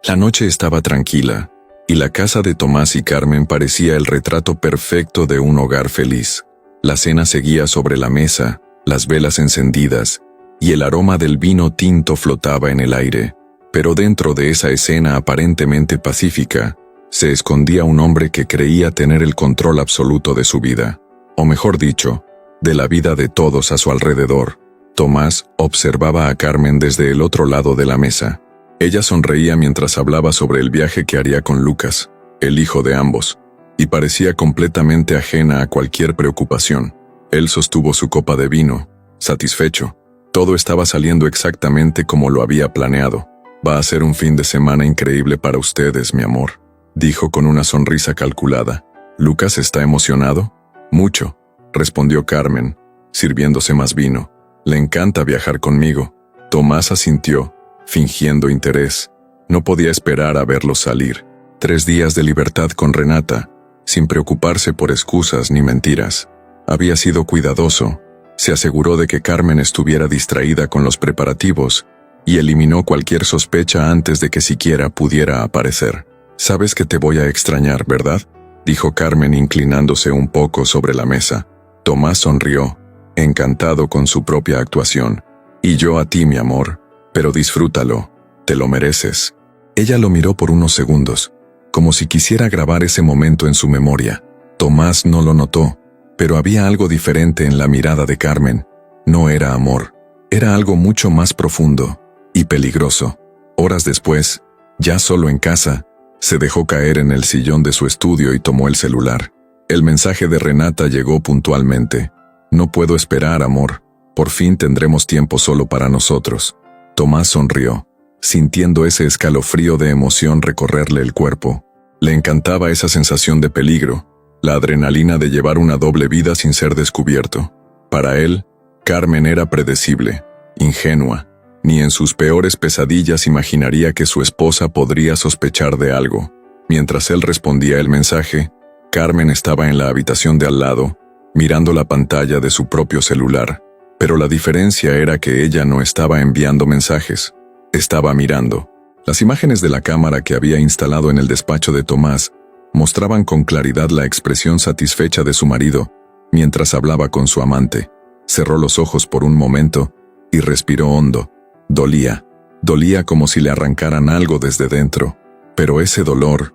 La noche estaba tranquila, y la casa de Tomás y Carmen parecía el retrato perfecto de un hogar feliz. La cena seguía sobre la mesa, las velas encendidas, y el aroma del vino tinto flotaba en el aire. Pero dentro de esa escena aparentemente pacífica, se escondía un hombre que creía tener el control absoluto de su vida, o mejor dicho, de la vida de todos a su alrededor. Tomás observaba a Carmen desde el otro lado de la mesa. Ella sonreía mientras hablaba sobre el viaje que haría con Lucas, el hijo de ambos, y parecía completamente ajena a cualquier preocupación. Él sostuvo su copa de vino, satisfecho. Todo estaba saliendo exactamente como lo había planeado. «Va a ser un fin de semana increíble para ustedes, mi amor», dijo con una sonrisa calculada. «¿Lucas está emocionado?» «Mucho», respondió Carmen, sirviéndose más vino. «Le encanta viajar conmigo». Tomás asintió, fingiendo interés. No podía esperar a verlos salir. 3 días de libertad con Renata, sin preocuparse por excusas ni mentiras. Había sido cuidadoso. Se aseguró de que Carmen estuviera distraída con los preparativos y eliminó cualquier sospecha antes de que siquiera pudiera aparecer. «Sabes que te voy a extrañar, ¿verdad?», dijo Carmen inclinándose un poco sobre la mesa. Tomás sonrió, encantado con su propia actuación. «Y yo a ti, mi amor, pero disfrútalo, te lo mereces». Ella lo miró por unos segundos, como si quisiera grabar ese momento en su memoria. Tomás no lo notó, pero había algo diferente en la mirada de Carmen. No era amor, era algo mucho más profundo y peligroso. Horas después, ya solo en casa, se dejó caer en el sillón de su estudio y tomó el celular. El mensaje de Renata llegó puntualmente. «No puedo esperar, amor. Por fin tendremos tiempo solo para nosotros». Tomás sonrió, sintiendo ese escalofrío de emoción recorrerle el cuerpo. Le encantaba esa sensación de peligro, la adrenalina de llevar una doble vida sin ser descubierto. Para él, Carmen era predecible, ingenua. Ni en sus peores pesadillas imaginaría que su esposa podría sospechar de algo. Mientras él respondía el mensaje, Carmen estaba en la habitación de al lado, mirando la pantalla de su propio celular. Pero la diferencia era que ella no estaba enviando mensajes, estaba mirando. Las imágenes de la cámara que había instalado en el despacho de Tomás mostraban con claridad la expresión satisfecha de su marido mientras hablaba con su amante. Cerró los ojos por un momento y respiró hondo. Dolía como si le arrancaran algo desde dentro. Pero ese dolor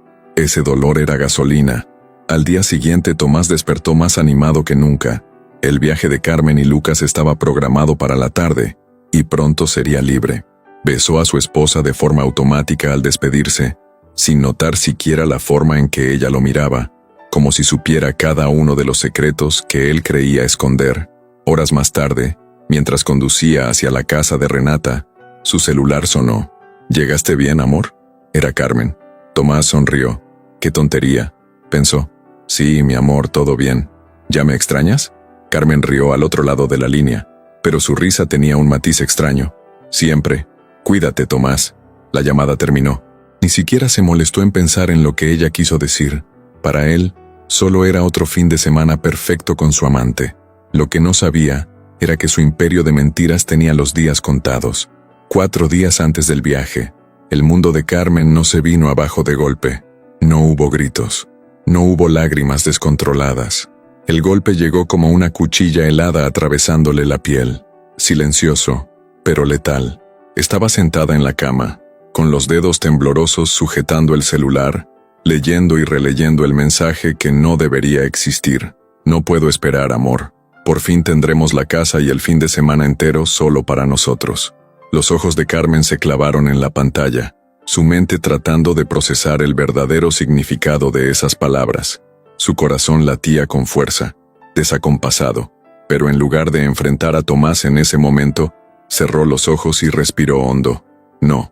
era gasolina. Al día siguiente Tomás despertó más animado que nunca. El viaje de Carmen y Lucas estaba programado para la tarde, y pronto sería libre. Besó a su esposa de forma automática al despedirse, sin notar siquiera la forma en que ella lo miraba, como si supiera cada uno de los secretos que él creía esconder. Horas más tarde, mientras conducía hacia la casa de Renata, su celular sonó. «¿Llegaste bien, amor?», era Carmen. Tomás sonrió. «Qué tontería», pensó. «Sí, mi amor, todo bien. ¿Ya me extrañas?». Carmen rió al otro lado de la línea, pero su risa tenía un matiz extraño. «Siempre. Cuídate, Tomás». La llamada terminó. Ni siquiera se molestó en pensar en lo que ella quiso decir. Para él, solo era otro fin de semana perfecto con su amante. Lo que no sabía era que su imperio de mentiras tenía los días contados. 4 días antes del viaje, el mundo de Carmen no se vino abajo de golpe. No hubo gritos. No hubo lágrimas descontroladas. El golpe llegó como una cuchilla helada atravesándole la piel. Silencioso, pero letal. Estaba sentada en la cama, con los dedos temblorosos sujetando el celular, leyendo y releyendo el mensaje que no debería existir. «No puedo esperar, amor. Por fin tendremos la casa y el fin de semana entero solo para nosotros». Los ojos de Carmen se clavaron en la pantalla, su mente tratando de procesar el verdadero significado de esas palabras. Su corazón latía con fuerza, desacompasado, pero en lugar de enfrentar a Tomás en ese momento, cerró los ojos y respiró hondo. No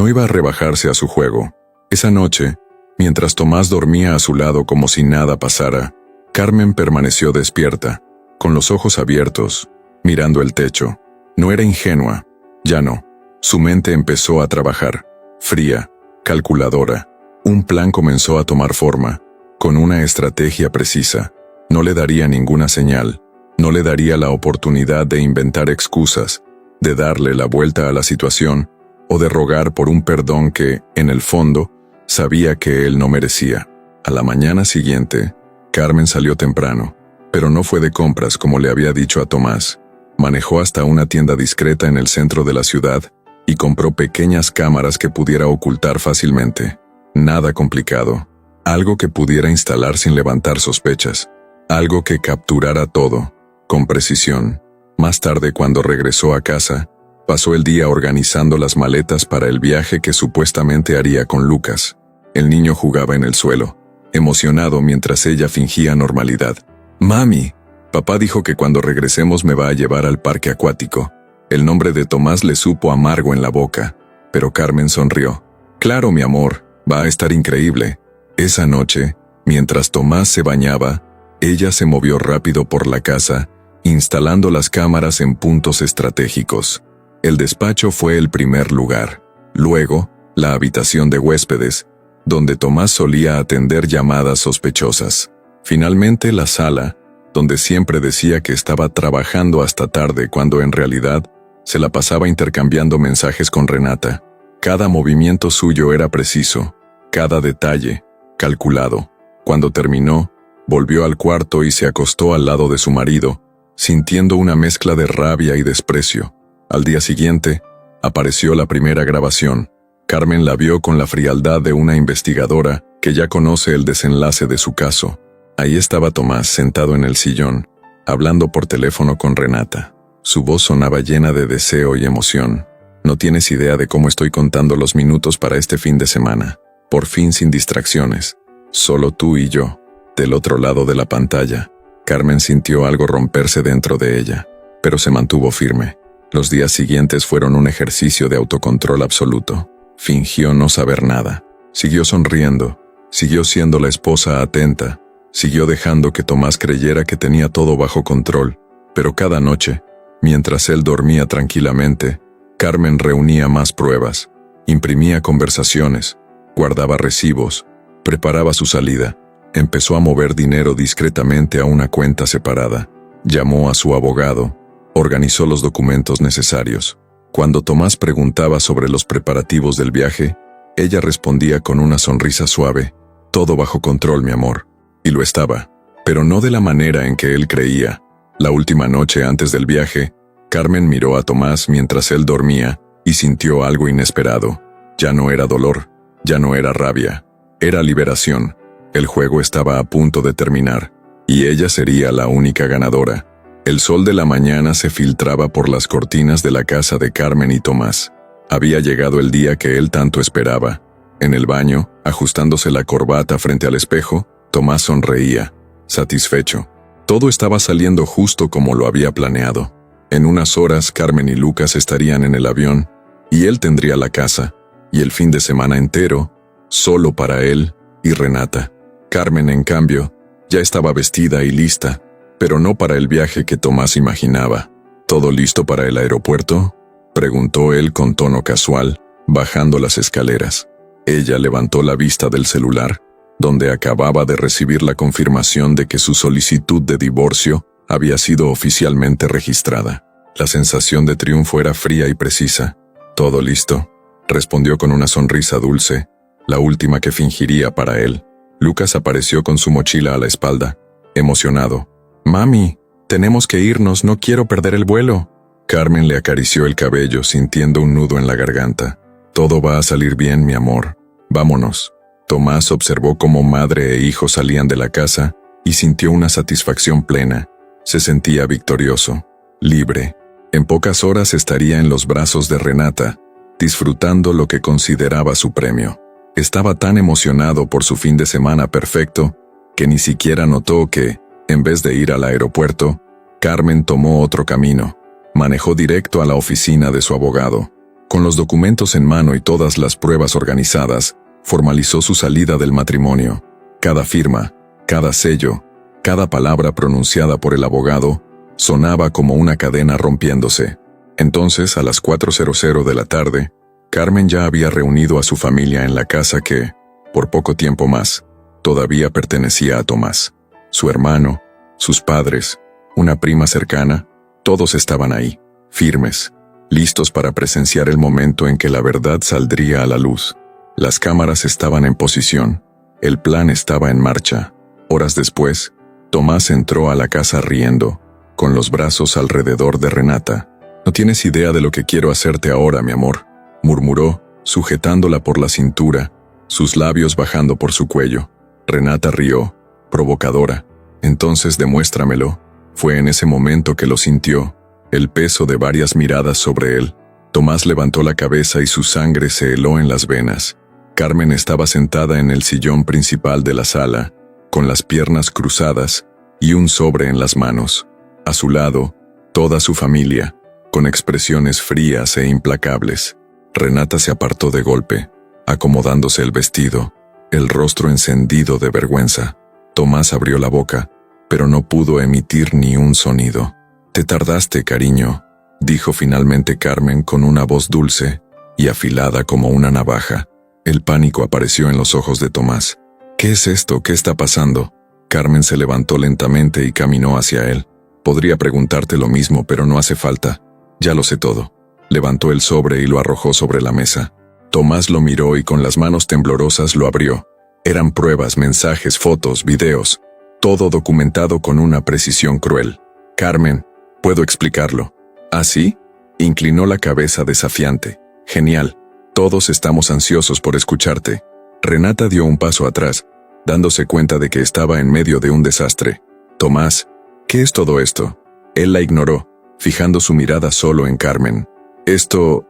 iba a rebajarse a su juego. Esa noche, mientras Tomás dormía a su lado como si nada pasara, Carmen permaneció despierta, con los ojos abiertos, mirando el techo. No era ingenua. Ya no. Su mente empezó a trabajar, fría, calculadora. Un plan comenzó a tomar forma, con una estrategia precisa. No le daría ninguna señal, no le daría la oportunidad de inventar excusas, de darle la vuelta a la situación, o de rogar por un perdón que, en el fondo, sabía que él no merecía. A la mañana siguiente, Carmen salió temprano, pero no fue de compras como le había dicho a Tomás. Manejó hasta una tienda discreta en el centro de la ciudad y compró pequeñas cámaras que pudiera ocultar fácilmente. Nada complicado. Algo que pudiera instalar sin levantar sospechas. Algo que capturara todo, con precisión. Más tarde, cuando regresó a casa, pasó el día organizando las maletas para el viaje que supuestamente haría con Lucas. El niño jugaba en el suelo, emocionado mientras ella fingía normalidad. «Mami, papá dijo que cuando regresemos me va a llevar al parque acuático». El nombre de Tomás le supo amargo en la boca, pero Carmen sonrió. «Claro, mi amor, va a estar increíble». Esa noche, mientras Tomás se bañaba, ella se movió rápido por la casa, instalando las cámaras en puntos estratégicos. El despacho fue el primer lugar. Luego, la habitación de huéspedes, donde Tomás solía atender llamadas sospechosas. Finalmente, la sala, donde siempre decía que estaba trabajando hasta tarde cuando en realidad se la pasaba intercambiando mensajes con Renata. Cada movimiento suyo era preciso, cada detalle, calculado. Cuando terminó, volvió al cuarto y se acostó al lado de su marido, sintiendo una mezcla de rabia y desprecio. Al día siguiente, apareció la primera grabación. Carmen la vio con la frialdad de una investigadora que ya conoce el desenlace de su caso. Ahí estaba Tomás sentado en el sillón, hablando por teléfono con Renata. Su voz sonaba llena de deseo y emoción. «No tienes idea de cómo estoy contando los minutos para este fin de semana. Por fin sin distracciones. Solo tú y yo». Del otro lado de la pantalla, Carmen sintió algo romperse dentro de ella, pero se mantuvo firme. Los días siguientes fueron un ejercicio de autocontrol absoluto. Fingió no saber nada. Siguió sonriendo. Siguió siendo la esposa atenta. Siguió dejando que Tomás creyera que tenía todo bajo control. Pero cada noche, mientras él dormía tranquilamente, Carmen reunía más pruebas, imprimía conversaciones, guardaba recibos, preparaba su salida. Empezó a mover dinero discretamente a una cuenta separada. Llamó a su abogado. Organizó los documentos necesarios. Cuando Tomás preguntaba sobre los preparativos del viaje, ella respondía con una sonrisa suave: «Todo bajo control, mi amor». Y lo estaba, pero no de la manera en que él creía. La última noche antes del viaje, Carmen miró a Tomás mientras él dormía y sintió algo inesperado. Ya no era dolor, ya no era rabia, era liberación. El juego estaba a punto de terminar, y ella sería la única ganadora. El sol de la mañana se filtraba por las cortinas de la casa de Carmen y Tomás. Había llegado el día que él tanto esperaba. En el baño, ajustándose la corbata frente al espejo, Tomás sonreía, satisfecho. Todo estaba saliendo justo como lo había planeado. En unas horas Carmen y Lucas estarían en el avión, y él tendría la casa, y el fin de semana entero, solo para él y Renata. Carmen, en cambio, ya estaba vestida y lista, pero no para el viaje que Tomás imaginaba. ¿Todo listo para el aeropuerto?, preguntó él con tono casual, bajando las escaleras. Ella levantó la vista del celular, donde acababa de recibir la confirmación de que su solicitud de divorcio había sido oficialmente registrada. La sensación de triunfo era fría y precisa. «¿Todo listo?», respondió con una sonrisa dulce, la última que fingiría para él. Lucas apareció con su mochila a la espalda, emocionado. «Mami, tenemos que irnos, no quiero perder el vuelo». Carmen le acarició el cabello, sintiendo un nudo en la garganta. «Todo va a salir bien, mi amor. Vámonos». Tomás observó cómo madre e hijo salían de la casa y sintió una satisfacción plena. Se sentía victorioso, libre. En pocas horas estaría en los brazos de Renata, disfrutando lo que consideraba su premio. Estaba tan emocionado por su fin de semana perfecto que ni siquiera notó que, en vez de ir al aeropuerto, Carmen tomó otro camino. Manejó directo a la oficina de su abogado. Con los documentos en mano y todas las pruebas organizadas, formalizó su salida del matrimonio. Cada firma, cada sello, cada palabra pronunciada por el abogado sonaba como una cadena rompiéndose. Entonces, a las 4:00 de la tarde, Carmen ya había reunido a su familia en la casa que, por poco tiempo más, todavía pertenecía a Tomás. Su hermano, sus padres, una prima cercana, todos estaban ahí, firmes, listos para presenciar el momento en que la verdad saldría a la luz. Las cámaras estaban en posición. El plan estaba en marcha. Horas después, Tomás entró a la casa riendo, con los brazos alrededor de Renata. «No tienes idea de lo que quiero hacerte ahora, mi amor», murmuró, sujetándola por la cintura, sus labios bajando por su cuello. Renata rió, provocadora. «Entonces demuéstramelo». Fue en ese momento que lo sintió, el peso de varias miradas sobre él. Tomás levantó la cabeza y su sangre se heló en las venas. Carmen estaba sentada en el sillón principal de la sala, con las piernas cruzadas y un sobre en las manos. A su lado, toda su familia, con expresiones frías e implacables. Renata se apartó de golpe, acomodándose el vestido, el rostro encendido de vergüenza. Tomás abrió la boca, pero no pudo emitir ni un sonido. «Te tardaste, cariño», dijo finalmente Carmen con una voz dulce y afilada como una navaja. El pánico apareció en los ojos de Tomás. «¿Qué es esto? ¿Qué está pasando?» Carmen se levantó lentamente y caminó hacia él. «Podría preguntarte lo mismo, pero no hace falta. Ya lo sé todo». Levantó el sobre y lo arrojó sobre la mesa. Tomás lo miró y con las manos temblorosas lo abrió. Eran pruebas, mensajes, fotos, videos, todo documentado con una precisión cruel. «Carmen, puedo explicarlo». «¿Ah, sí?» Inclinó la cabeza desafiante. «Genial. Todos estamos ansiosos por escucharte». Renata dio un paso atrás, dándose cuenta de que estaba en medio de un desastre. «Tomás, ¿qué es todo esto?» Él la ignoró, fijando su mirada solo en Carmen. Esto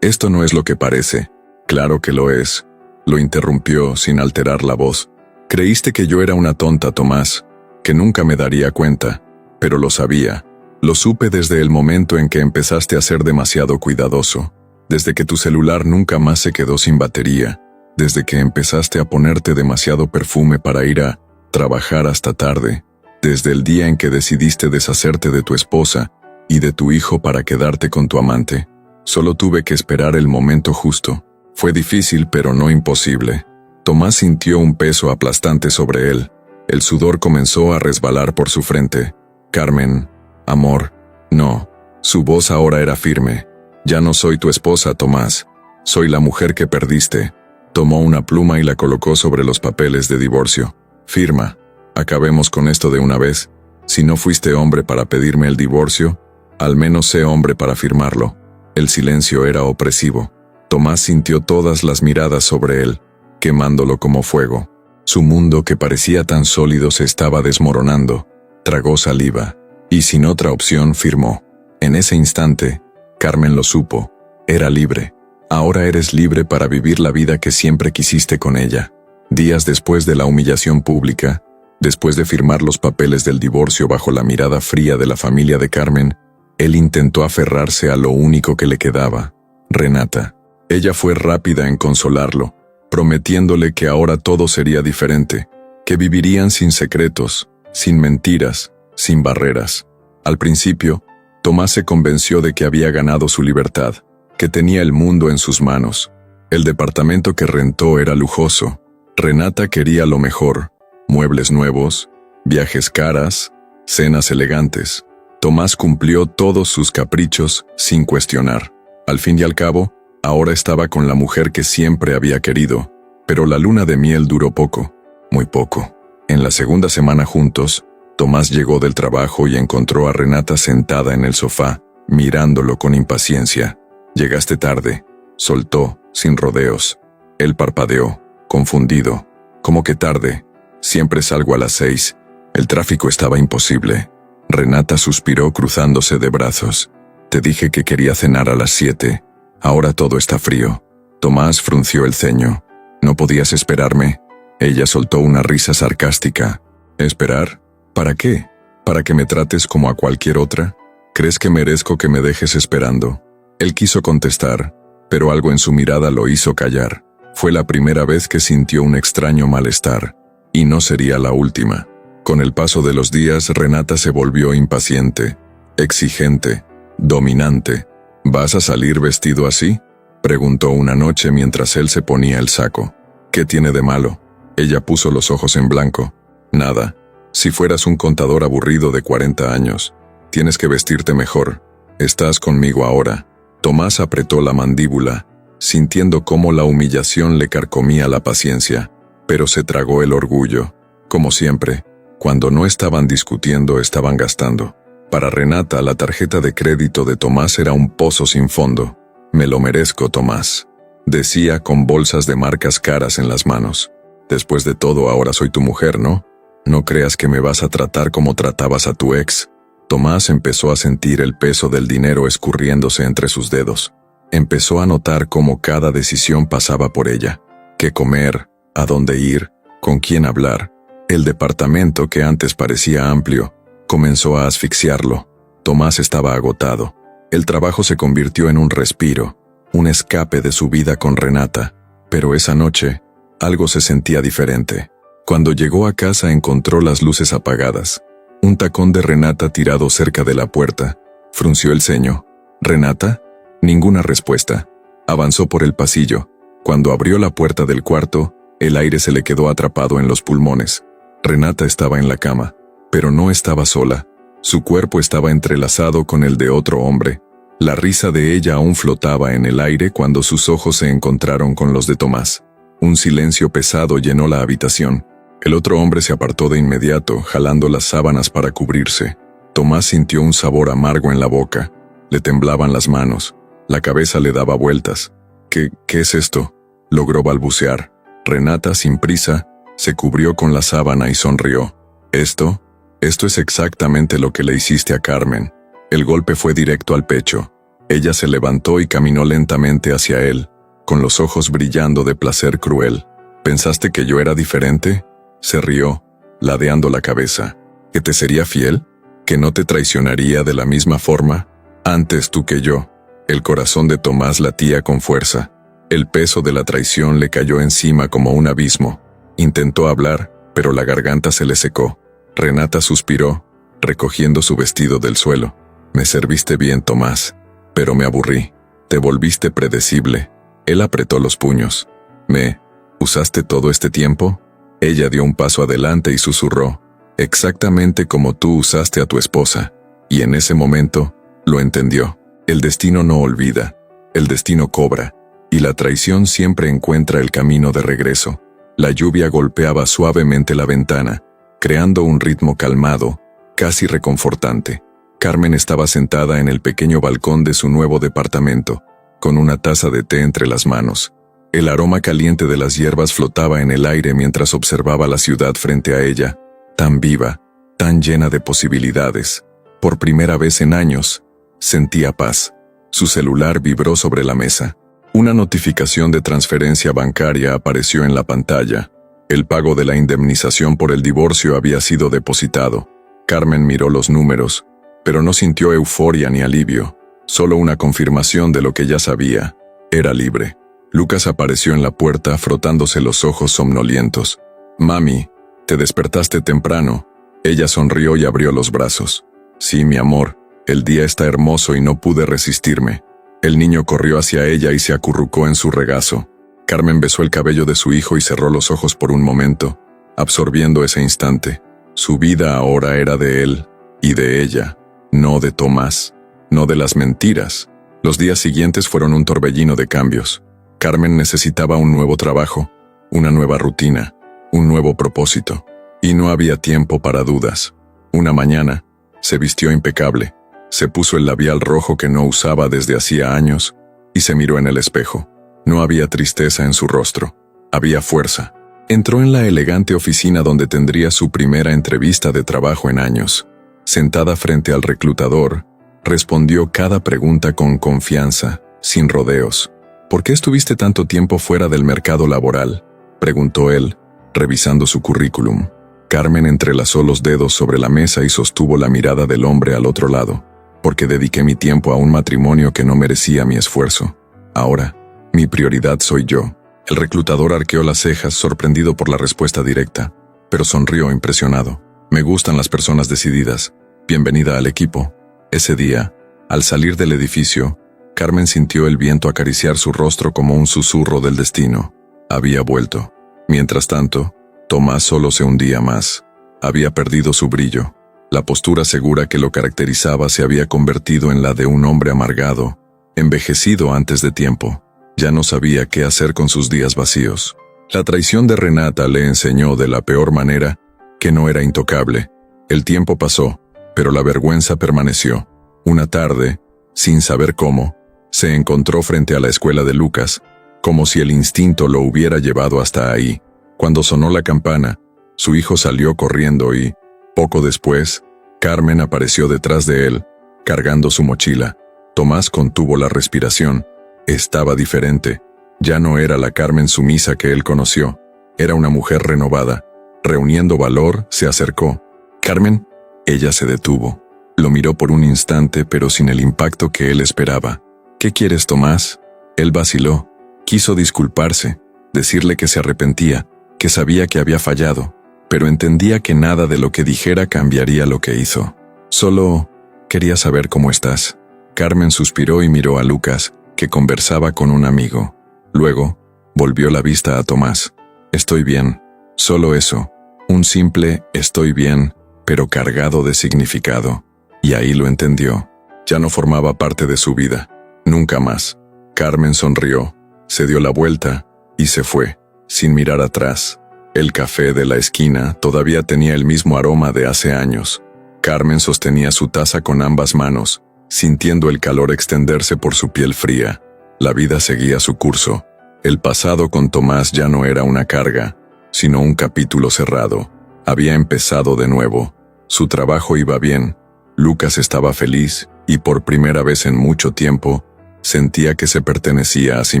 no es lo que parece». «Claro que lo es», lo interrumpió sin alterar la voz. «Creíste que yo era una tonta, Tomás, que nunca me daría cuenta, pero lo sabía. Lo supe desde el momento en que empezaste a ser demasiado cuidadoso, desde que tu celular nunca más se quedó sin batería, desde que empezaste a ponerte demasiado perfume para ir a trabajar hasta tarde, desde el día en que decidiste deshacerte de tu esposa y de tu hijo para quedarte con tu amante. Solo tuve que esperar el momento justo. Fue difícil, pero no imposible». Tomás sintió un peso aplastante sobre él. El sudor comenzó a resbalar por su frente. «Carmen, amor, no». Su voz ahora era firme. «Ya no soy tu esposa, Tomás. Soy la mujer que perdiste». Tomó una pluma y la colocó sobre los papeles de divorcio. «Firma. Acabemos con esto de una vez. Si no fuiste hombre para pedirme el divorcio, al menos sé hombre para firmarlo». El silencio era opresivo. Tomás sintió todas las miradas sobre él, quemándolo como fuego. Su mundo, que parecía tan sólido, se estaba desmoronando. Tragó saliva, y sin otra opción firmó. En ese instante, Carmen lo supo. Era libre. Ahora eres libre para vivir la vida que siempre quisiste con ella. Días después de la humillación pública, después de firmar los papeles del divorcio bajo la mirada fría de la familia de Carmen, él intentó aferrarse a lo único que le quedaba: Renata. Ella fue rápida en consolarlo, prometiéndole que ahora todo sería diferente, que vivirían sin secretos, sin mentiras, sin barreras. Al principio, Tomás se convenció de que había ganado su libertad, que tenía el mundo en sus manos. El departamento que rentó era lujoso. Renata quería lo mejor: muebles nuevos, viajes caras, cenas elegantes. Tomás cumplió todos sus caprichos sin cuestionar. Al fin y al cabo, ahora estaba con la mujer que siempre había querido, pero la luna de miel duró poco, muy poco. En la segunda semana juntos, Tomás llegó del trabajo y encontró a Renata sentada en el sofá, mirándolo con impaciencia. «Llegaste tarde», soltó, sin rodeos. Él parpadeó, confundido. «¿Cómo que tarde? Siempre salgo a las 6. El tráfico estaba imposible». Renata suspiró cruzándose de brazos. «Te dije que quería cenar a las 7. Ahora todo está frío». Tomás frunció el ceño. «¿No podías esperarme?» Ella soltó una risa sarcástica. «¿Esperar? ¿Para qué? ¿Para que me trates como a cualquier otra? ¿Crees que merezco que me dejes esperando?» Él quiso contestar, pero algo en su mirada lo hizo callar. Fue la primera vez que sintió un extraño malestar, y no sería la última. Con el paso de los días, Renata se volvió impaciente, exigente, dominante. «¿Vas a salir vestido así?», preguntó una noche mientras él se ponía el saco. «¿Qué tiene de malo?». Ella puso los ojos en blanco. «Nada. Si fueras un contador aburrido de 40 años, tienes que vestirte mejor. Estás conmigo ahora. Tomás apretó la mandíbula, sintiendo cómo la humillación le carcomía la paciencia, pero se tragó el orgullo. Como siempre, cuando no estaban discutiendo, estaban gastando. Para Renata, la tarjeta de crédito de Tomás era un pozo sin fondo. «Me lo merezco, Tomás», decía con bolsas de marcas caras en las manos. «Después de todo, ahora soy tu mujer, ¿no? No creas que me vas a tratar como tratabas a tu ex». Tomás empezó a sentir el peso del dinero escurriéndose entre sus dedos. Empezó a notar cómo cada decisión pasaba por ella. ¿Qué comer? ¿A dónde ir? ¿Con quién hablar? El departamento, que antes parecía amplio, comenzó a asfixiarlo. Tomás estaba agotado. El trabajo se convirtió en un respiro, un escape de su vida con Renata. Pero esa noche, algo se sentía diferente. Cuando llegó a casa encontró las luces apagadas. Un tacón de Renata tirado cerca de la puerta. Frunció el ceño. ¿Renata? Ninguna respuesta. Avanzó por el pasillo. Cuando abrió la puerta del cuarto, el aire se le quedó atrapado en los pulmones. Renata estaba en la cama, pero no estaba sola. Su cuerpo estaba entrelazado con el de otro hombre. La risa de ella aún flotaba en el aire cuando sus ojos se encontraron con los de Tomás. Un silencio pesado llenó la habitación. El otro hombre se apartó de inmediato, jalando las sábanas para cubrirse. Tomás sintió un sabor amargo en la boca. Le temblaban las manos. La cabeza le daba vueltas. ¿Qué es esto?», logró balbucear. Renata, sin prisa, se cubrió con la sábana y sonrió. Esto es exactamente lo que le hiciste a Carmen». El golpe fue directo al pecho. Ella se levantó y caminó lentamente hacia él, con los ojos brillando de placer cruel. «¿Pensaste que yo era diferente?», se rió, ladeando la cabeza. «¿Que te sería fiel? ¿Que no te traicionaría de la misma forma? Antes tú que yo». El corazón de Tomás latía con fuerza. El peso de la traición le cayó encima como un abismo. Intentó hablar, pero la garganta se le secó. Renata suspiró, recogiendo su vestido del suelo. «Me serviste bien, Tomás, pero me aburrí. Te volviste predecible». Él apretó los puños. «¿Me usaste todo este tiempo?». Ella dio un paso adelante y susurró. «Exactamente como tú usaste a tu esposa». Y en ese momento, lo entendió. El destino no olvida. El destino cobra. Y la traición siempre encuentra el camino de regreso. La lluvia golpeaba suavemente la ventana, creando un ritmo calmado, casi reconfortante. Carmen estaba sentada en el pequeño balcón de su nuevo departamento, con una taza de té entre las manos. El aroma caliente de las hierbas flotaba en el aire mientras observaba la ciudad frente a ella, tan viva, tan llena de posibilidades. Por primera vez en años, sentía paz. Su celular vibró sobre la mesa. Una notificación de transferencia bancaria apareció en la pantalla. El pago de la indemnización por el divorcio había sido depositado. Carmen miró los números, pero no sintió euforia ni alivio, solo una confirmación de lo que ya sabía. Era libre. Lucas apareció en la puerta frotándose los ojos somnolientos. «Mami, ¿te despertaste temprano?». Ella sonrió y abrió los brazos. «Sí, mi amor, el día está hermoso y no pude resistirme». El niño corrió hacia ella y se acurrucó en su regazo. Carmen besó el cabello de su hijo y cerró los ojos por un momento, absorbiendo ese instante. Su vida ahora era de él y de ella, no de Tomás, no de las mentiras. Los días siguientes fueron un torbellino de cambios. Carmen necesitaba un nuevo trabajo, una nueva rutina, un nuevo propósito, y no había tiempo para dudas. Una mañana, se vistió impecable, se puso el labial rojo que no usaba desde hacía años, y se miró en el espejo. No había tristeza en su rostro, había fuerza. Entró en la elegante oficina donde tendría su primera entrevista de trabajo en años. Sentada frente al reclutador, respondió cada pregunta con confianza, sin rodeos. «¿Por qué estuviste tanto tiempo fuera del mercado laboral?», preguntó él, revisando su currículum. Carmen entrelazó los dedos sobre la mesa y sostuvo la mirada del hombre al otro lado. «Porque dediqué mi tiempo a un matrimonio que no merecía mi esfuerzo. Ahora, mi prioridad soy yo». El reclutador arqueó las cejas, sorprendido por la respuesta directa, pero sonrió impresionado. «Me gustan las personas decididas. Bienvenida al equipo». Ese día, al salir del edificio, Carmen sintió el viento acariciar su rostro como un susurro del destino. Había vuelto. Mientras tanto, Tomás solo se hundía más. Había perdido su brillo. La postura segura que lo caracterizaba se había convertido en la de un hombre amargado, envejecido antes de tiempo. Ya no sabía qué hacer con sus días vacíos. La traición de Renata le enseñó de la peor manera que no era intocable. El tiempo pasó, pero la vergüenza permaneció. Una tarde, sin saber cómo, se encontró frente a la escuela de Lucas, como si el instinto lo hubiera llevado hasta ahí. Cuando sonó la campana, su hijo salió corriendo y, poco después, Carmen apareció detrás de él, cargando su mochila. Tomás contuvo la respiración. Estaba diferente. Ya no era la Carmen sumisa que él conoció. Era una mujer renovada. Reuniendo valor, se acercó. «Carmen». Ella se detuvo. Lo miró por un instante, pero sin el impacto que él esperaba. «¿Qué quieres, Tomás?». Él vaciló. Quiso disculparse, decirle que se arrepentía, que sabía que había fallado, pero entendía que nada de lo que dijera cambiaría lo que hizo. «Solo quería saber cómo estás». Carmen suspiró y miró a Lucas, que conversaba con un amigo. Luego, volvió la vista a Tomás. «Estoy bien». Solo eso. Un simple «estoy bien», pero cargado de significado. Y ahí lo entendió. Ya no formaba parte de su vida. Nunca más. Carmen sonrió, se dio la vuelta y se fue, sin mirar atrás. El café de la esquina todavía tenía el mismo aroma de hace años. Carmen sostenía su taza con ambas manos, sintiendo el calor extenderse por su piel fría. La vida seguía su curso. El pasado con Tomás ya no era una carga, sino un capítulo cerrado. Había empezado de nuevo. Su trabajo iba bien. Lucas estaba feliz y por primera vez en mucho tiempo sentía que se pertenecía a sí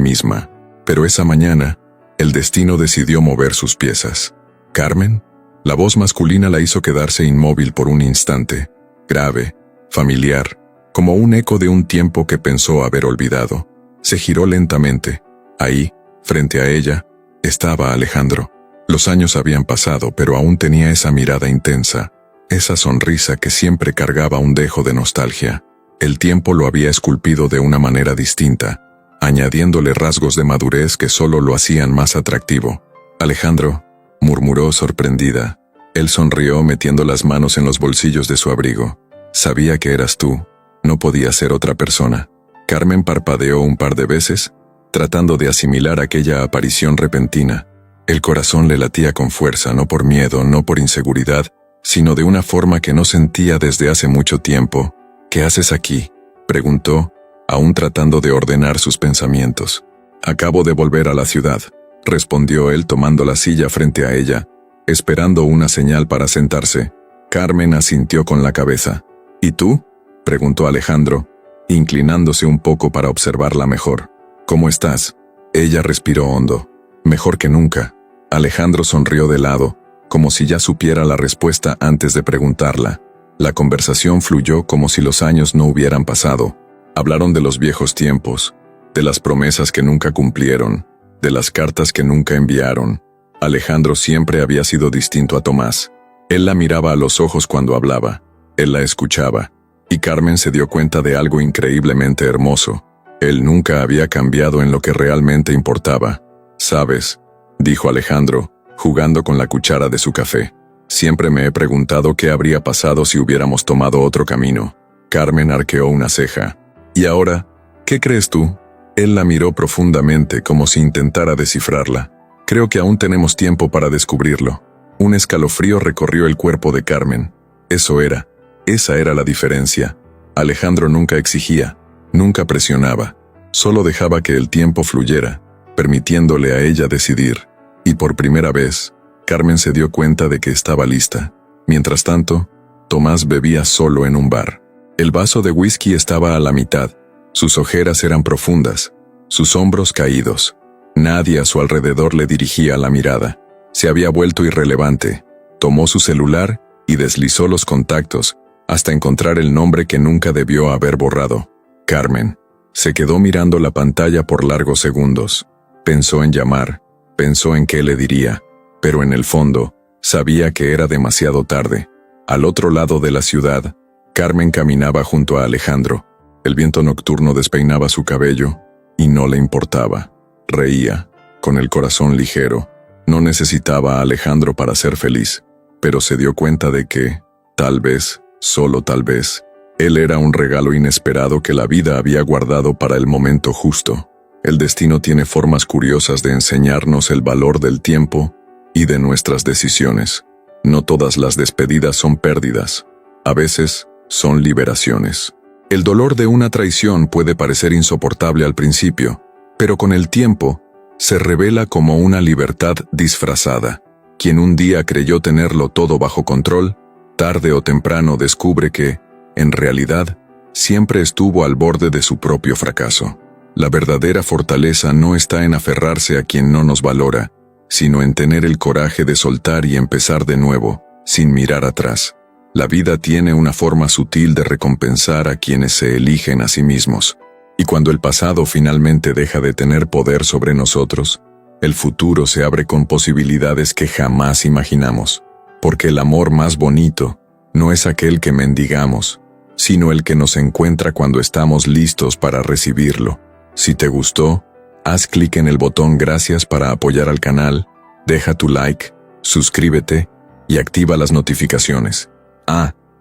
misma. Pero esa mañana, el destino decidió mover sus piezas. «¿Carmen?». La voz masculina la hizo quedarse inmóvil por un instante, grave, familiar, como un eco de un tiempo que pensó haber olvidado. Se giró lentamente. Ahí, frente a ella, estaba Alejandro. Los años habían pasado, pero aún tenía esa mirada intensa, esa sonrisa que siempre cargaba un dejo de nostalgia. El tiempo lo había esculpido de una manera distinta, añadiéndole rasgos de madurez que solo lo hacían más atractivo. «Alejandro», murmuró sorprendida. Él sonrió metiendo las manos en los bolsillos de su abrigo. «Sabía que eras tú. No podía ser otra persona». Carmen parpadeó un par de veces, tratando de asimilar aquella aparición repentina. El corazón le latía con fuerza, no por miedo, no por inseguridad, sino de una forma que no sentía desde hace mucho tiempo. «¿Qué haces aquí?», preguntó, aún tratando de ordenar sus pensamientos. «Acabo de volver a la ciudad», respondió él tomando la silla frente a ella, esperando una señal para sentarse. Carmen asintió con la cabeza. «¿Y tú?», preguntó Alejandro, inclinándose un poco para observarla mejor. «¿Cómo estás?». Ella respiró hondo. «Mejor que nunca». Alejandro sonrió de lado, como si ya supiera la respuesta antes de preguntarla. La conversación fluyó como si los años no hubieran pasado. Hablaron de los viejos tiempos, de las promesas que nunca cumplieron, de las cartas que nunca enviaron. Alejandro siempre había sido distinto a Tomás. Él la miraba a los ojos cuando hablaba, él la escuchaba, y Carmen se dio cuenta de algo increíblemente hermoso. Él nunca había cambiado en lo que realmente importaba. «¿Sabes?», dijo Alejandro, jugando con la cuchara de su café. «Siempre me he preguntado qué habría pasado si hubiéramos tomado otro camino». Carmen arqueó una ceja. «¿Y ahora? ¿Qué crees tú?». Él la miró profundamente como si intentara descifrarla. «Creo que aún tenemos tiempo para descubrirlo». Un escalofrío recorrió el cuerpo de Carmen. Esa era la diferencia. Alejandro nunca exigía, nunca presionaba, solo dejaba que el tiempo fluyera, permitiéndole a ella decidir. Y por primera vez, Carmen se dio cuenta de que estaba lista. Mientras tanto, Tomás bebía solo en un bar. El vaso de whisky estaba a la mitad. Sus ojeras eran profundas, sus hombros caídos. Nadie a su alrededor le dirigía la mirada. Se había vuelto irrelevante. Tomó su celular y deslizó los contactos hasta encontrar el nombre que nunca debió haber borrado. Carmen. Se quedó mirando la pantalla por largos segundos. Pensó en llamar, pensó en qué le diría, pero en el fondo, sabía que era demasiado tarde. Al otro lado de la ciudad, Carmen caminaba junto a Alejandro. El viento nocturno despeinaba su cabello, y no le importaba. Reía, con el corazón ligero. No necesitaba a Alejandro para ser feliz, pero se dio cuenta de que, tal vez, solo tal vez, Él era un regalo inesperado que la vida había guardado para el momento justo. El destino tiene formas curiosas de enseñarnos el valor del tiempo y de nuestras decisiones. No todas las despedidas son pérdidas. A veces son liberaciones. El dolor de una traición puede parecer insoportable al principio, pero con el tiempo se revela como una libertad disfrazada. Quien un día creyó tenerlo todo bajo control, tarde o temprano descubre que, en realidad, siempre estuvo al borde de su propio fracaso. La verdadera fortaleza no está en aferrarse a quien no nos valora, sino en tener el coraje de soltar y empezar de nuevo, sin mirar atrás. La vida tiene una forma sutil de recompensar a quienes se eligen a sí mismos, y cuando el pasado finalmente deja de tener poder sobre nosotros, el futuro se abre con posibilidades que jamás imaginamos, porque el amor más bonito no es aquel que mendigamos, sino el que nos encuentra cuando estamos listos para recibirlo. Si te gustó, haz clic en el botón gracias para apoyar al canal, deja tu like, suscríbete y activa las notificaciones.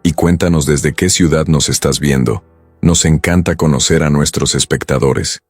Y cuéntanos desde qué ciudad nos estás viendo. Nos encanta conocer a nuestros espectadores.